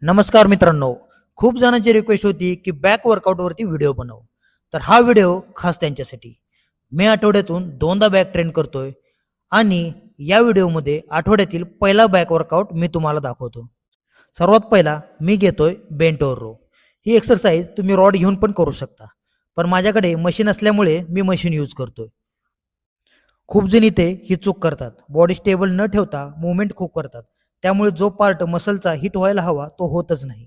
नमस्कार मित्रांनो. खूप जणांची रिक्वेस्ट होती की बॅक वर्कआउटवरती व्हिडिओ बनव. तर हा व्हिडिओ खास त्यांच्यासाठी. मी आठवड्यातून दोनदा बॅक ट्रेन करतोय आणि या व्हिडिओमध्ये आठवड्यातील पहिला बॅक वर्कआउट मी तुम्हाला दाखवतो. सर्वात पहिला मी घेतोय बेंट ओव्हर रो. ही एक्सरसाइज तुम्ही रॉड घेऊन पण करू शकता, पण माझ्याकडे मशीन असल्यामुळे मी मशीन यूज करतोय. खूप जण इथे ही चूक करतात. बॉडी स्टेबल न ठेवता मूव्हमेंट खूप करतात. त्यामुळे जो पार्ट मसलचा हिट व्हायला हवा तो होतच नाही.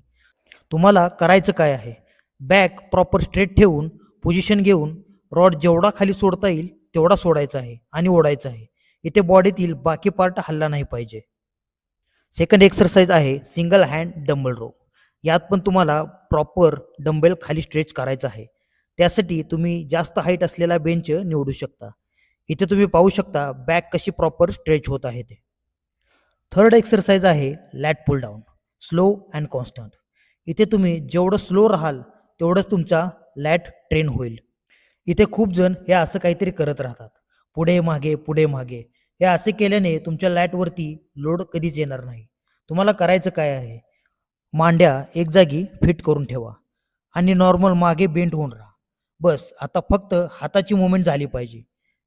तुम्हाला करायचं काय आहे, बॅक प्रॉपर स्ट्रेट ठेवून पोझिशन घेऊन रॉड जेवढा खाली सोडता येईल तेवढा सोडायचा आहे आणि ओढायचा आहे. इथे बॉडीतील बाकी पार्ट हलला नाही पाहिजे. सेकंड एक्सरसाइज आहे सिंगल हँड डंबल रो. यात पण तुम्हाला प्रॉपर डंबेल खाली स्ट्रेच करायचं आहे. त्यासाठी तुम्ही जास्त हाईट असलेला बेंच निवडू शकता. इथे तुम्ही पाहू शकता बॅक कशी प्रॉपर स्ट्रेच होत आहे ते. थर्ड एक्सरसाइज आहे lat pull down, slow and constant. इथे तुम्ही जेवढं स्लो राहाल तेवढंच तुमचा लॅट ट्रेन होईल. इथे खूप जण हे असं काहीतरी करत राहतात, पुढे मागे पुढे मागे. हे असे केल्याने तुमच्या लॅटवरती लोड कधीच येणार नाही. तुम्हाला करायचं काय आहे, मांड्या एक जागी फिट करून ठेवा आणि नॉर्मल मागे बेंट होऊन राहा. बस आता फक्त हाताची मुवमेंट झाली पाहिजे.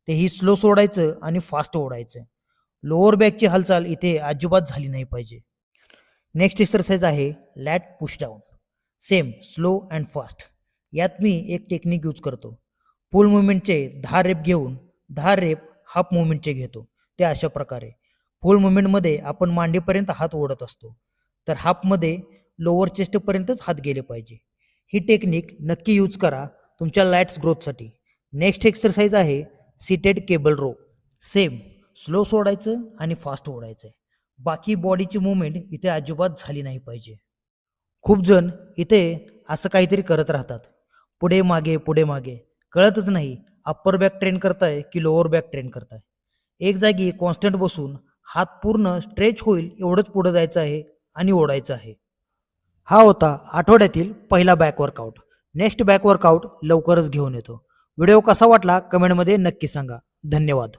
तेही स्लो सोडायचं आणि फास्ट ओढायचं. लोअर बॅकची हालचाल इथे अजिबात झाली नाही पाहिजे. नेक्स्ट एक्सरसाइज आहे lat push down. Same slow and fast. यात मी एक टेक्निक यूज करतो. फुल मुवमेंटचे 10 रेप घेऊन 10 रेप हाफ मुवमेंटचे घेतो. ते अशा प्रकारे फुल मुवमेंटमध्ये आपण मांडीपर्यंत हात ओढत असतो, तर हाफमध्ये लोअर चेस्टपर्यंतच हात गेले पाहिजे. ही टेक्निक नक्की यूज करा तुमच्या लॅट्स ग्रोथसाठी. नेक्स्ट एक्सरसाइज आहे seated cable row. Same slow सोडायचं आणि फास्ट ओढायचं. बाकी बॉडीची मुवमेंट इथे अजिबात झाली नाही पाहिजे. खूप जण इथे असं काहीतरी करत राहतात, पुढे मागे कळतच नाही अप्पर बॅक ट्रेन करताय की लोअर बॅक ट्रेन करताय. एक जागी कॉन्स्टंट बसून हात पूर्ण स्ट्रेच होईल एवढंच पुढे जायचं आहे आणि ओढायचं आहे. हा होता आठवड्यातील पहिला back workout. Next back workout लवकरच घेऊन येतो. व्हिडिओ कसा वाटला कमेंटमध्ये नक्की सांगा. धन्यवाद.